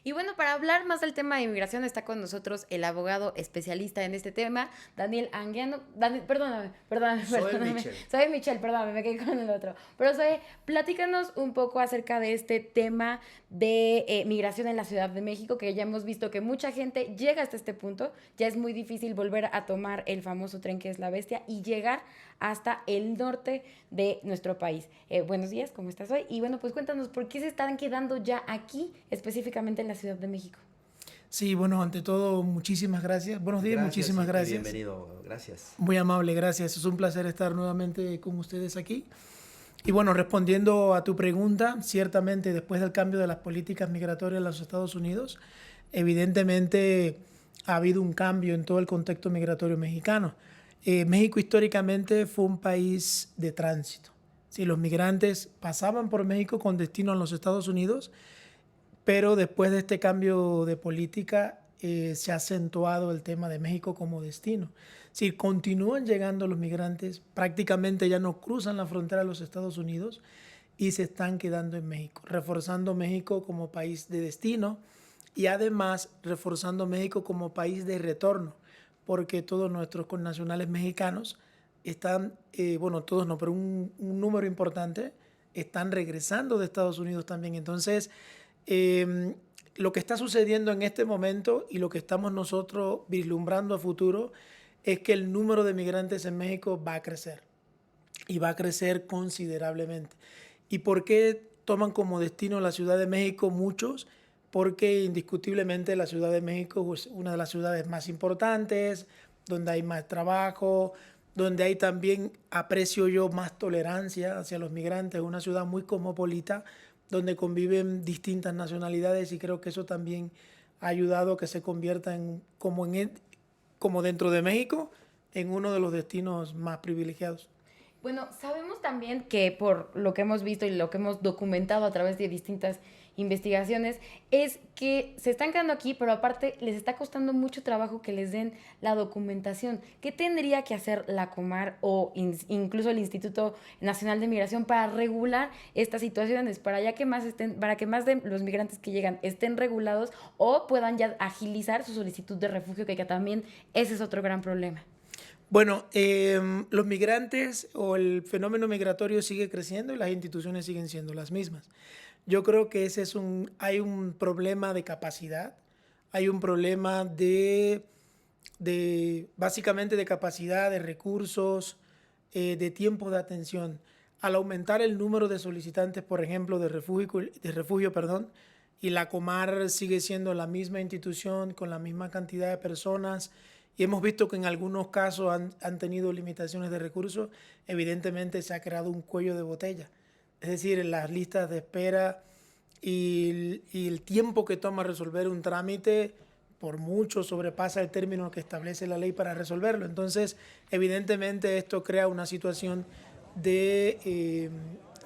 Y bueno, para hablar más del tema de inmigración está con nosotros el abogado especialista en este tema, Daniel Anguiano. Daniel, Soy perdóname. Mitchell. Soy Michelle, perdóname, me quedé con el otro. Pero soy, platícanos un poco acerca de este tema de migración en la Ciudad de México, que ya hemos visto que mucha gente llega hasta este punto. Ya es muy difícil volver a tomar el famoso tren que es la Bestia y llegar hasta el norte de nuestro país. Buenos días, ¿cómo estás hoy? Y bueno, pues cuéntanos, ¿por qué se están quedando ya aquí, específicamente en la Ciudad de México? Sí, bueno, ante todo, muchísimas gracias. Buenos días, Gracias muchísimas y gracias. bienvenido. Gracias. Muy amable, gracias. Es un placer estar nuevamente con ustedes aquí. Y bueno, respondiendo a tu pregunta, ciertamente después del cambio de las políticas migratorias en los Estados Unidos, evidentemente ha habido un cambio en todo el contexto migratorio mexicano. México históricamente fue un país de tránsito. Sí, los migrantes pasaban por México con destino a los Estados Unidos, pero después de este cambio de política se ha acentuado el tema de México como destino. Si continúan llegando los migrantes, prácticamente ya no cruzan la frontera de los Estados Unidos y se están quedando en México, reforzando México como país de destino y además reforzando México como país de retorno, porque todos nuestros connacionales mexicanos están, bueno, todos no, pero un número importante están regresando de Estados Unidos también. Entonces, eh, lo que está sucediendo en este momento y lo que estamos nosotros vislumbrando a futuro es que el número de migrantes en México va a crecer y va a crecer considerablemente. ¿Y por qué toman como destino la Ciudad de México muchos? Porque indiscutiblemente la Ciudad de México es una de las ciudades más importantes, donde hay más trabajo, donde hay también, aprecio yo, más tolerancia hacia los migrantes, una ciudad muy cosmopolita, donde conviven distintas nacionalidades y creo que eso también ha ayudado a que se convierta como dentro de México en uno de los destinos más privilegiados. Bueno, sabemos también que por lo que hemos visto y lo que hemos documentado a través de distintas investigaciones, es que se están quedando aquí, pero aparte les está costando mucho trabajo que les den la documentación. ¿Qué tendría que hacer la Comar o incluso el Instituto Nacional de Migración para regular estas situaciones, para ya que más estén, para que más de los migrantes que llegan estén regulados o puedan ya agilizar su solicitud de refugio, que también ese es otro gran problema? Bueno, los migrantes o el fenómeno migratorio sigue creciendo y las instituciones siguen siendo las mismas. Yo creo que hay un problema de capacidad, hay un problema básicamente de capacidad, de recursos, de tiempo de atención. Al aumentar el número de solicitantes, por ejemplo, de refugio, perdón, y la Comar sigue siendo la misma institución con la misma cantidad de personas, y hemos visto que en algunos casos han tenido limitaciones de recursos, evidentemente se ha creado un cuello de botella. Es decir, en las listas de espera y el tiempo que toma resolver un trámite por mucho sobrepasa el término que establece la ley para resolverlo. Entonces, evidentemente esto crea una situación de, eh,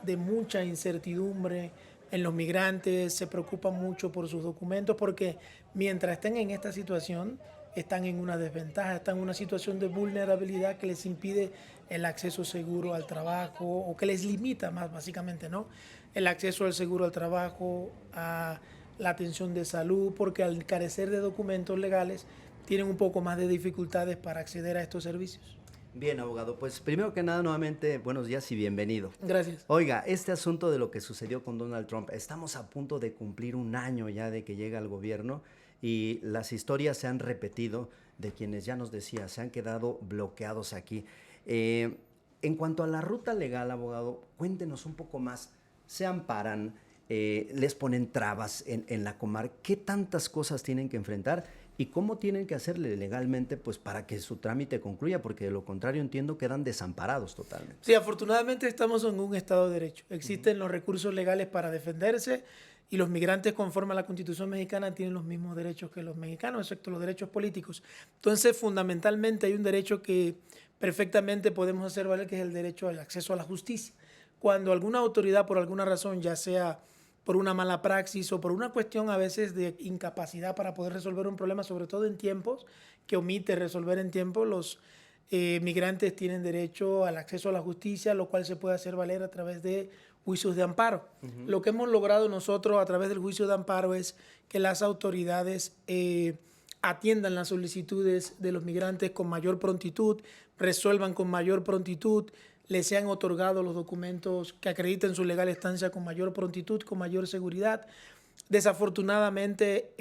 de mucha incertidumbre en los migrantes, se preocupan mucho por sus documentos porque mientras estén en esta situación, están en una desventaja, están en una situación de vulnerabilidad que les impide el acceso seguro al trabajo o que les limita más básicamente, ¿no? El acceso al seguro al trabajo, a la atención de salud, porque al carecer de documentos legales tienen un poco más de dificultades para acceder a estos servicios. Bien, abogado. Pues primero que nada, nuevamente, buenos días y bienvenido. Gracias. Oiga, este asunto de lo que sucedió con Donald Trump, estamos a punto de cumplir un año ya de que llega al gobierno y las historias se han repetido de quienes ya nos decía, se han quedado bloqueados aquí. Eh, en cuanto a la ruta legal, abogado, cuéntenos un poco más. ¿Se amparan? ¿Les ponen trabas en la Comar? ¿Qué tantas cosas tienen que enfrentar? ¿Y cómo tienen que hacerle legalmente pues, para que su trámite concluya? Porque de lo contrario entiendo quedan desamparados totalmente. Sí, afortunadamente estamos en un Estado de Derecho. Existen los recursos legales para defenderse y los migrantes conforme a la Constitución mexicana tienen los mismos derechos que los mexicanos, excepto los derechos políticos. Entonces, fundamentalmente hay un derecho que perfectamente podemos hacer valer, que es el derecho al acceso a la justicia. Cuando alguna autoridad, por alguna razón, ya sea por una mala praxis o por una cuestión a veces de incapacidad para poder resolver un problema, sobre todo en tiempos, que omite resolver en tiempo, los migrantes tienen derecho al acceso a la justicia, lo cual se puede hacer valer a través de juicios de amparo. Lo que hemos logrado nosotros a través del juicio de amparo es que las autoridades atiendan las solicitudes de los migrantes con mayor prontitud, resuelvan con mayor prontitud, les sean otorgados los documentos que acrediten su legal estancia con mayor prontitud, con mayor seguridad. Desafortunadamente,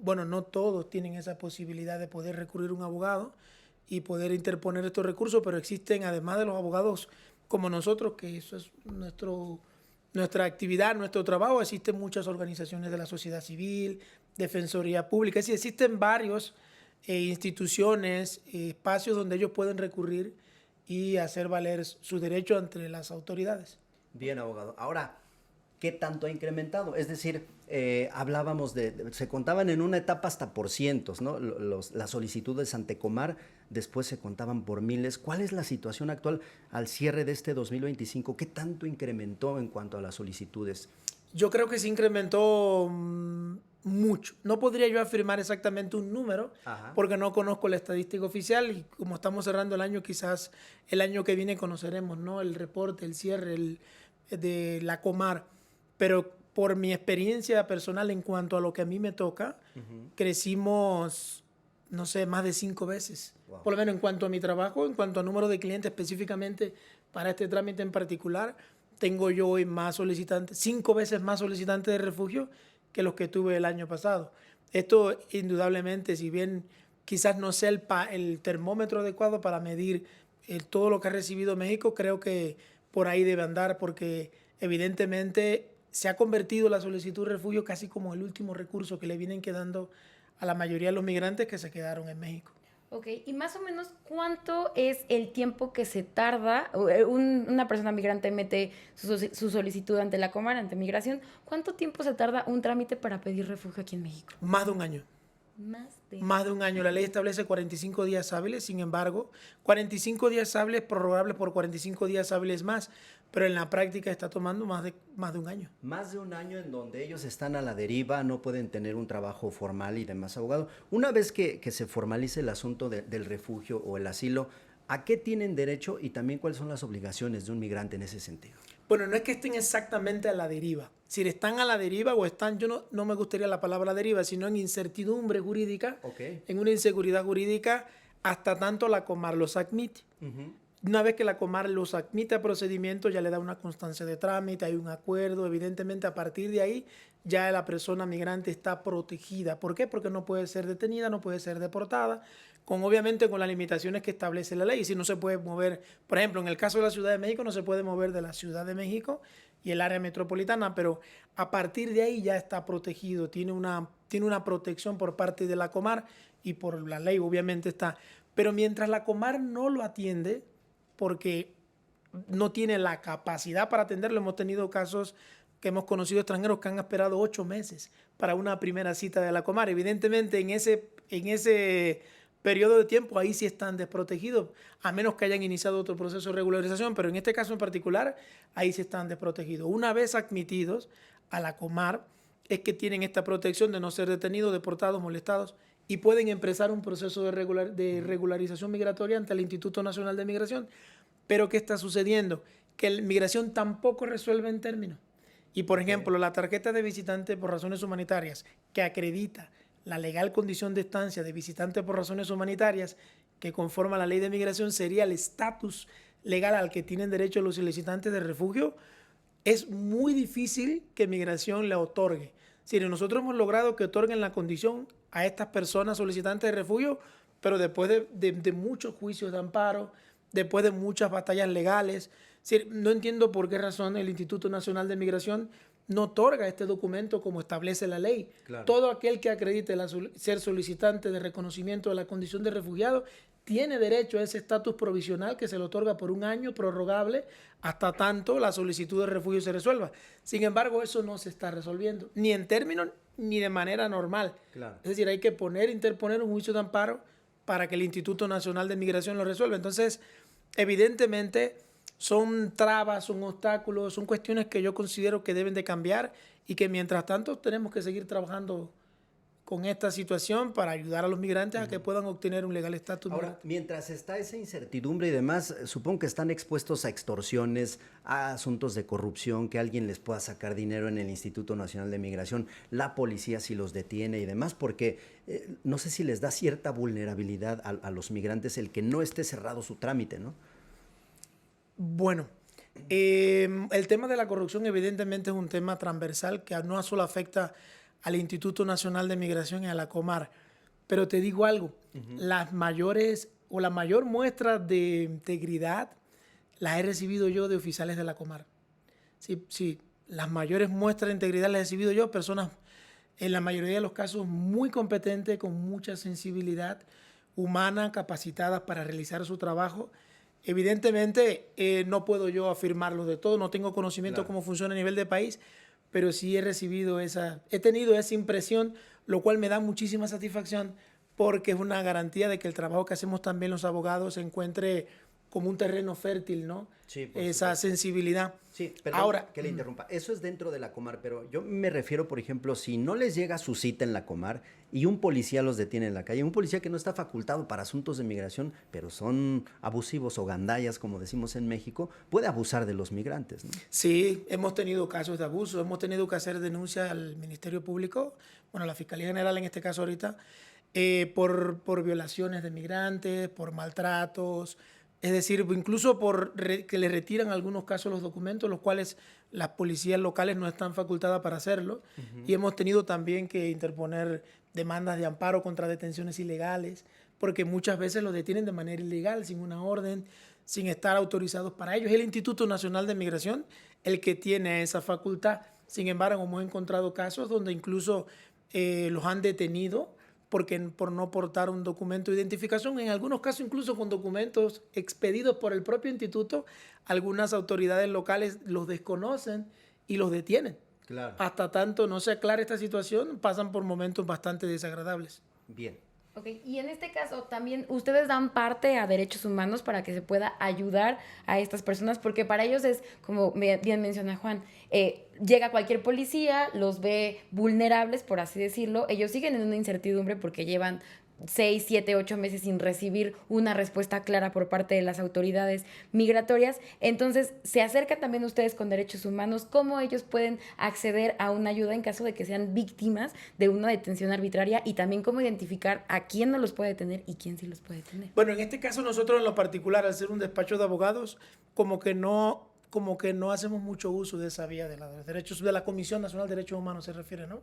no todos tienen esa posibilidad de poder recurrir a un abogado y poder interponer estos recursos, pero existen, además de los abogados como nosotros, que eso es nuestra actividad, nuestro trabajo, existen muchas organizaciones de la sociedad civil, defensoría pública, es decir, existen varios instituciones, espacios donde ellos pueden recurrir y hacer valer su derecho ante las autoridades. Bien, abogado. Ahora, ¿qué tanto ha incrementado? Es decir, hablábamos se contaban en una etapa hasta por cientos, ¿no? Las solicitudes ante Comar, después se contaban por miles. ¿Cuál es la situación actual al cierre de este 2025? ¿Qué tanto incrementó en cuanto a las solicitudes? Yo creo que se incrementó mucho. No podría yo afirmar exactamente un número, porque no conozco la estadística oficial y como estamos cerrando el año, quizás el año que viene conoceremos, ¿no?, el reporte, el cierre de la Comar. Pero por mi experiencia personal en cuanto a lo que a mí me toca, crecimos, no sé, más de 5 veces. Wow. Por lo menos en cuanto a mi trabajo, en cuanto a número de clientes específicamente para este trámite en particular, tengo yo hoy más solicitantes, 5 veces más solicitantes de refugio que los que tuve el año pasado. Esto indudablemente, si bien quizás no sea el termómetro adecuado para medir todo lo que ha recibido México, creo que por ahí debe andar, porque evidentemente se ha convertido la solicitud de refugio casi como el último recurso que le vienen quedando a la mayoría de los migrantes que se quedaron en México. Ok, y más o menos, ¿cuánto es el tiempo que se tarda? Una persona migrante mete su solicitud ante la Comar, ante Migración. ¿Cuánto tiempo se tarda un trámite para pedir refugio aquí en México? Más de un año. Más de un año. La ley establece 45 días hábiles, sin embargo, 45 días hábiles prorrogables por 45 días hábiles más, pero en la práctica está tomando más de un año. Más de un año en donde ellos están a la deriva, no pueden tener un trabajo formal y demás, abogado. Una vez que se formalice el asunto del refugio o el asilo, ¿a qué tienen derecho y también cuáles son las obligaciones de un migrante en ese sentido? Bueno, no es que estén exactamente a la deriva. Si están a la deriva o están, yo no me gustaría la palabra deriva, sino en incertidumbre jurídica, en una inseguridad jurídica, hasta tanto la Comar los admite. Una vez que la Comar los admite a procedimiento, ya le da una constancia de trámite, hay un acuerdo, evidentemente a partir de ahí ya la persona migrante está protegida. ¿Por qué? Porque no puede ser detenida, no puede ser deportada, obviamente con las limitaciones que establece la ley. Si no se puede mover, por ejemplo, en el caso de la Ciudad de México, no se puede mover de la Ciudad de México y el área metropolitana, pero a partir de ahí ya está protegido, tiene una protección por parte de la Comar y por la ley obviamente está. Pero mientras la Comar no lo atiende, porque no tiene la capacidad para atenderlo, hemos tenido casos que hemos conocido extranjeros que han esperado 8 meses para una primera cita de la Comar. Evidentemente en ese periodo de tiempo ahí sí están desprotegidos, a menos que hayan iniciado otro proceso de regularización, pero en este caso en particular ahí sí están desprotegidos. Una vez admitidos a la Comar es que tienen esta protección de no ser detenidos, deportados, molestados y pueden empezar un proceso de regularización migratoria ante el Instituto Nacional de Migración. Pero ¿qué está sucediendo? Que la migración tampoco resuelve en términos. Y por ejemplo, la tarjeta de visitante por razones humanitarias que acredita la legal condición de estancia de visitante por razones humanitarias que conforma la ley de migración sería el estatus legal al que tienen derecho los solicitantes de refugio, es muy difícil que migración le otorgue. Si nosotros hemos logrado que otorguen la condición a estas personas solicitantes de refugio, pero después de muchos juicios de amparo, después de muchas batallas legales. No entiendo por qué razón el Instituto Nacional de Migración no otorga este documento como establece la ley. Claro. Todo aquel que acredite ser solicitante de reconocimiento de la condición de refugiado tiene derecho a ese estatus provisional que se le otorga por un año prorrogable hasta tanto la solicitud de refugio se resuelva. Sin embargo, eso no se está resolviendo, ni en términos ni de manera normal. Claro. Es decir, hay que interponer un juicio de amparo para que el Instituto Nacional de Migración lo resuelva. Entonces, evidentemente, son trabas, son obstáculos, son cuestiones que yo considero que deben de cambiar y que mientras tanto tenemos que seguir trabajando con esta situación para ayudar a los migrantes a que puedan obtener un legal estatus. Ahora, mientras está esa incertidumbre y demás, supongo que están expuestos a extorsiones, a asuntos de corrupción, que alguien les pueda sacar dinero en el Instituto Nacional de Migración, la policía si los detiene y demás, porque no sé si les da cierta vulnerabilidad a los migrantes el que no esté cerrado su trámite, ¿no? Bueno, el tema de la corrupción evidentemente es un tema transversal que no solo afecta al Instituto Nacional de Migración y a la Comar, pero te digo algo, las mayores o la mayor muestra de integridad las he recibido yo de oficiales de la Comar. Sí, las mayores muestras de integridad las he recibido yo, personas en la mayoría de los casos muy competentes, con mucha sensibilidad humana, capacitadas para realizar su trabajo. Evidentemente, no puedo yo afirmarlo de todo, no tengo conocimiento de cómo funciona a nivel de país, pero sí he tenido esa impresión, lo cual me da muchísima satisfacción porque es una garantía de que el trabajo que hacemos también los abogados se encuentre como un terreno fértil, ¿no? Sí, esa sensibilidad. Sí, perdón ahora, que le interrumpa. Eso es dentro de la Comar, pero yo me refiero, por ejemplo, si no les llega su cita en la Comar y un policía los detiene en la calle, un policía que no está facultado para asuntos de migración, pero son abusivos o gandallas, como decimos en México, puede abusar de los migrantes, ¿no? Sí, hemos tenido casos de abuso, hemos tenido que hacer denuncias al Ministerio Público, bueno, a la Fiscalía General en este caso ahorita, por violaciones de migrantes, por maltratos, es decir, incluso que le retiran en algunos casos los documentos, los cuales las policías locales no están facultadas para hacerlo. Y hemos tenido también que interponer demandas de amparo contra detenciones ilegales, porque muchas veces los detienen de manera ilegal, sin una orden, sin estar autorizados para ello. Es el Instituto Nacional de Migración el que tiene esa facultad. Sin embargo, hemos encontrado casos donde incluso los han detenido por no portar un documento de identificación, en algunos casos incluso con documentos expedidos por el propio instituto. Algunas autoridades locales los desconocen y los detienen. Claro. Hasta tanto no se aclare esta situación, pasan por momentos bastante desagradables. Bien. Ok, y en este caso también ustedes dan parte a derechos humanos para que se pueda ayudar a estas personas, porque para ellos es, como bien menciona Juan, llega cualquier policía, los ve vulnerables, por así decirlo, ellos siguen en una incertidumbre porque llevan 6, 7, 8 meses sin recibir una respuesta clara por parte de las autoridades migratorias. Entonces, se acercan también ustedes con derechos humanos, cómo ellos pueden acceder a una ayuda en caso de que sean víctimas de una detención arbitraria, y también cómo identificar a quién no los puede detener y quién sí los puede detener. Bueno, en este caso nosotros en lo particular, al ser un despacho de abogados, como que no hacemos mucho uso de esa vía de los derechos, de la Comisión Nacional de Derechos Humanos se refiere, ¿no?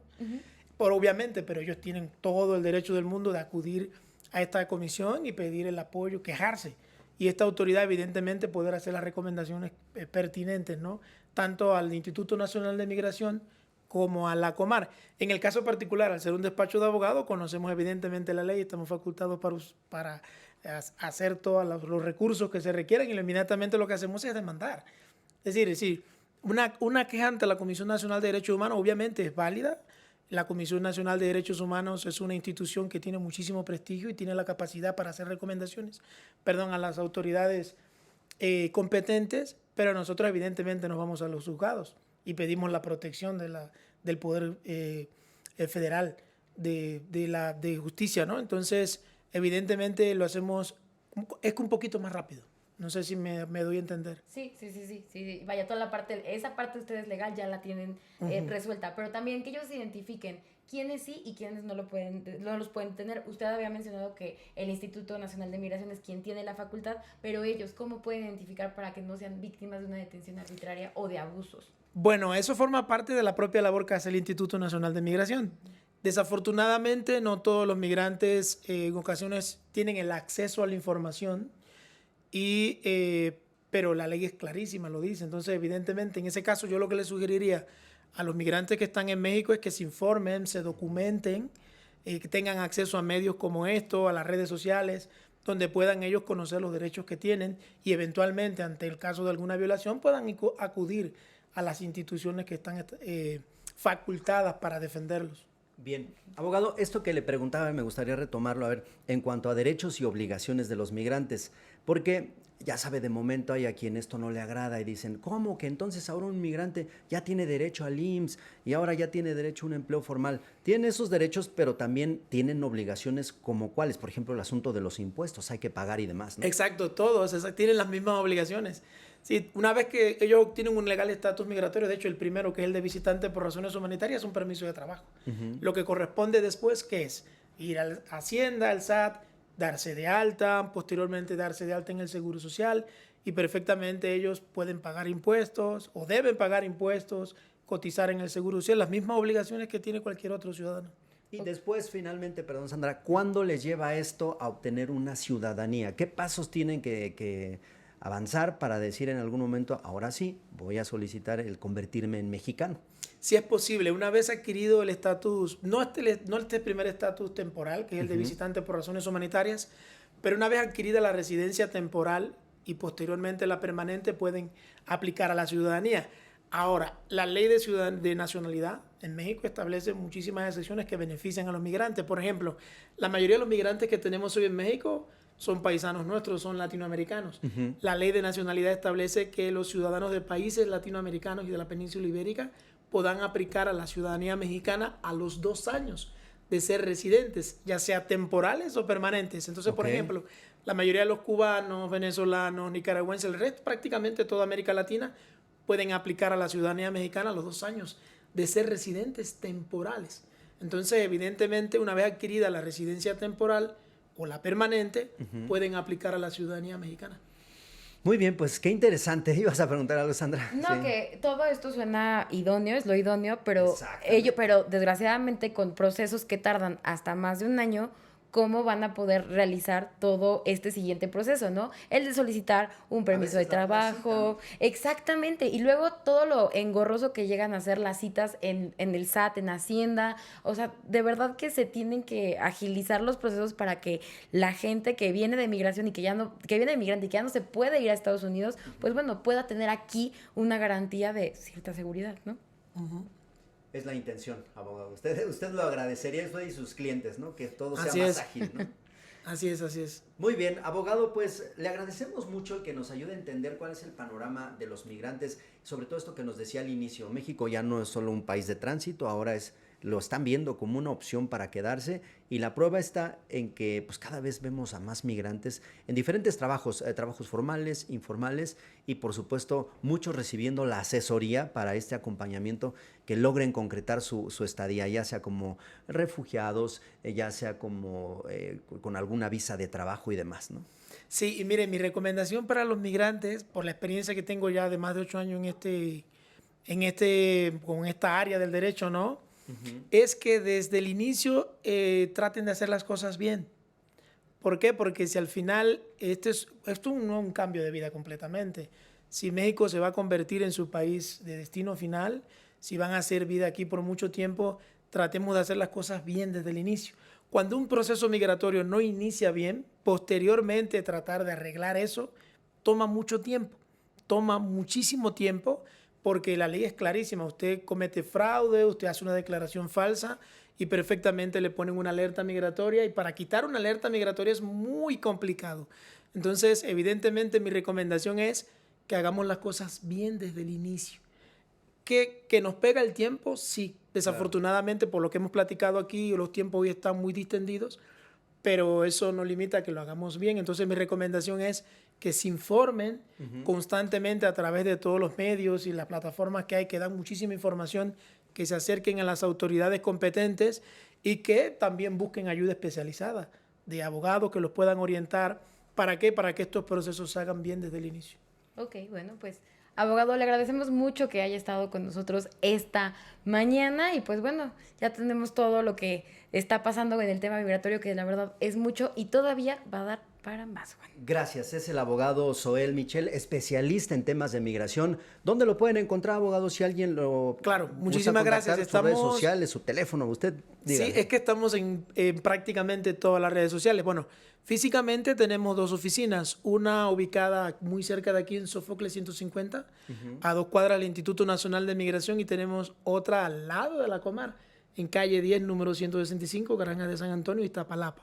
Obviamente, pero ellos tienen todo el derecho del mundo de acudir a esta comisión y pedir el apoyo, quejarse. Y esta autoridad, evidentemente, poder hacer las recomendaciones pertinentes, ¿no? Tanto al Instituto Nacional de Migración como a la Comar. En el caso particular, al ser un despacho de abogados, conocemos evidentemente la ley, estamos facultados para hacer todos los recursos que se requieran, y inmediatamente lo que hacemos es demandar. Es decir, una queja ante la Comisión Nacional de Derechos Humanos obviamente es válida. La Comisión Nacional de Derechos Humanos es una institución que tiene muchísimo prestigio y tiene la capacidad para hacer recomendaciones, a las autoridades competentes, pero nosotros evidentemente nos vamos a los juzgados y pedimos la protección del Poder Federal de Justicia, ¿no? Entonces, evidentemente lo hacemos, es un poquito más rápido. No sé si me doy a entender. Sí. Vaya, toda esa parte de ustedes legal ya la tienen resuelta, pero también que ellos identifiquen quiénes sí y quiénes no los pueden tener. Usted había mencionado que el Instituto Nacional de Migración es quien tiene la facultad, pero ellos, ¿cómo pueden identificar para que no sean víctimas de una detención arbitraria o de abusos? Bueno, eso forma parte de la propia labor que hace el Instituto Nacional de Migración. Desafortunadamente, no todos los migrantes en ocasiones tienen el acceso a la información, pero la ley es clarísima, lo dice. Entonces, evidentemente, en ese caso, yo lo que les sugeriría a los migrantes que están en México es que se informen, se documenten, que tengan acceso a medios como esto, a las redes sociales, donde puedan ellos conocer los derechos que tienen y eventualmente, ante el caso de alguna violación, puedan acudir a las instituciones que están facultadas para defenderlos. Bien, abogado, esto que le preguntaba me gustaría retomarlo, a ver, en cuanto a derechos y obligaciones de los migrantes, porque ya sabe, de momento hay a quien esto no le agrada y dicen, ¿cómo que entonces ahora un migrante ya tiene derecho al IMSS y ahora ya tiene derecho a un empleo formal? Tienen esos derechos, pero también tienen obligaciones como cuáles, por ejemplo, el asunto de los impuestos, hay que pagar y demás, ¿no? Exacto, todos tienen las mismas obligaciones. Sí, una vez que ellos tienen un legal estatus migratorio, de hecho el primero, que es el de visitante por razones humanitarias, es un permiso de trabajo. Lo que corresponde después, ¿qué es? Ir a Hacienda, al SAT, darse de alta, posteriormente darse de alta en el Seguro Social, y perfectamente ellos pueden pagar impuestos o deben pagar impuestos, cotizar en el Seguro Social, las mismas obligaciones que tiene cualquier otro ciudadano. Y después, finalmente, perdón, Sandra, ¿cuándo les lleva esto a obtener una ciudadanía? ¿Qué pasos tienen que avanzar para decir en algún momento, ahora sí, voy a solicitar el convertirme en mexicano? Si es posible, una vez adquirido el estatus, no este primer estatus temporal, que es el de visitante por razones humanitarias, pero una vez adquirida la residencia temporal y posteriormente la permanente, pueden aplicar a la ciudadanía. Ahora, la ley de nacionalidad en México establece muchísimas excepciones que benefician a los migrantes. Por ejemplo, la mayoría de los migrantes que tenemos hoy en México son paisanos nuestros, son latinoamericanos. La ley de nacionalidad establece que los ciudadanos de países latinoamericanos y de la península ibérica puedan aplicar a la ciudadanía mexicana a los 2 años de ser residentes, ya sea temporales o permanentes. Entonces, por ejemplo, la mayoría de los cubanos, venezolanos, nicaragüenses, el resto, prácticamente toda América Latina, pueden aplicar a la ciudadanía mexicana a los 2 años de ser residentes temporales. Entonces, evidentemente, una vez adquirida la residencia temporal o la permanente, pueden aplicar a la ciudadanía mexicana. Muy bien, pues qué interesante. ¿Ibas a preguntar algo, Sandra? No, Sí. que todo esto suena idóneo, es lo idóneo, pero Exactamente. pero desgraciadamente con procesos que tardan hasta más de un año, ¿cómo van a poder realizar todo este siguiente proceso, no? El de solicitar un permiso de veces dar una trabajo, exactamente, y luego todo lo engorroso que llegan a hacer las citas en el SAT, en Hacienda, o sea, de verdad que se tienen que agilizar los procesos para que la gente que viene de migración y que viene de migrante y que ya no se puede ir a Estados Unidos, pues bueno, pueda tener aquí una garantía de cierta seguridad, ¿no? Es la intención, abogado. Usted lo agradecería, usted y sus clientes, ¿no? Que todo sea Así más es. ágil, ¿no? Así es, así es. Muy bien, abogado, pues le agradecemos mucho el que nos ayude a entender cuál es el panorama de los migrantes, sobre todo esto que nos decía al inicio. México ya no es solo un país de tránsito, ahora lo están viendo como una opción para quedarse, y la prueba está en que pues cada vez vemos a más migrantes en diferentes trabajos, trabajos formales, informales, y por supuesto muchos recibiendo la asesoría para este acompañamiento, que logren concretar su estadía, ya sea como refugiados, ya sea como con alguna visa de trabajo y demás, ¿no? Sí, y mire, mi recomendación para los migrantes, por la experiencia que tengo ya de más de 8 años con esta área del derecho, ¿no? Es que desde el inicio traten de hacer las cosas bien. ¿Por qué? Porque si al final esto no es un cambio de vida completamente. Si México se va a convertir en su país de destino final, si van a hacer vida aquí por mucho tiempo, tratemos de hacer las cosas bien desde el inicio. Cuando un proceso migratorio no inicia bien, posteriormente tratar de arreglar eso toma mucho tiempo, toma muchísimo tiempo, porque la ley es clarísima. Usted comete fraude, usted hace una declaración falsa y perfectamente le ponen una alerta migratoria, y para quitar una alerta migratoria es muy complicado. Entonces, evidentemente, mi recomendación es que hagamos las cosas bien desde el inicio. ¿Que nos pega el tiempo? Sí. Desafortunadamente, por lo que hemos platicado aquí, los tiempos hoy están muy distendidos, pero eso no limita a que lo hagamos bien. Entonces, mi recomendación es que se informen constantemente a través de todos los medios y las plataformas que hay, que dan muchísima información, que se acerquen a las autoridades competentes y que también busquen ayuda especializada de abogados que los puedan orientar. ¿Para qué? Para que estos procesos se hagan bien desde el inicio. Ok, bueno, pues abogado, le agradecemos mucho que haya estado con nosotros esta mañana, y pues bueno, ya tenemos todo lo que está pasando en el tema migratorio, que la verdad es mucho y todavía va a dar para más, Juan. Gracias, es el abogado Zoel Michel, especialista en temas de migración. ¿Dónde lo pueden encontrar, abogado? Si alguien lo Claro, gusta muchísimas contactar, gracias. sus redes sociales, su teléfono, usted diga. Sí, es que estamos en prácticamente todas las redes sociales. Bueno, físicamente tenemos 2 oficinas, una ubicada muy cerca de aquí en Sófocles 150, a 2 cuadras del Instituto Nacional de Migración, y tenemos otra al lado de la Comar, en calle 10, número 165, Granja de San Antonio, Iztapalapa.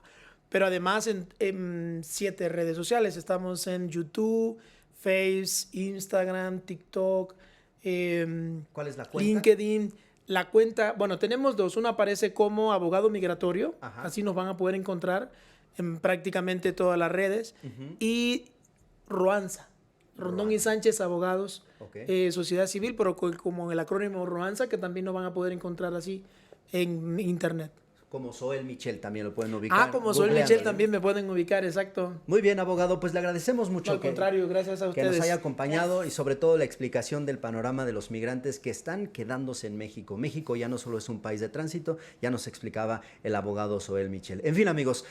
Pero además en 7 redes sociales. Estamos en YouTube, Face, Instagram, TikTok, ¿Cuál es la cuenta? LinkedIn. La cuenta, bueno, tenemos 2. Una aparece como abogado migratorio. Ajá. Así nos van a poder encontrar en prácticamente todas las redes. Y Roanza. Rondón y Sánchez Abogados, Ok. Sociedad Civil, pero como el acrónimo Roanza, que también nos van a poder encontrar así en internet. Como Soel Michel también lo pueden ubicar. Como Soel googleando, Michel ¿no? también me pueden ubicar, exacto. Muy bien, abogado, pues le agradecemos mucho Al contrario, gracias a que ustedes. nos haya acompañado y sobre todo la explicación del panorama de los migrantes que están quedándose en México. México ya no solo es un país de tránsito, ya nos explicaba el abogado Soel Michel. En fin, amigos,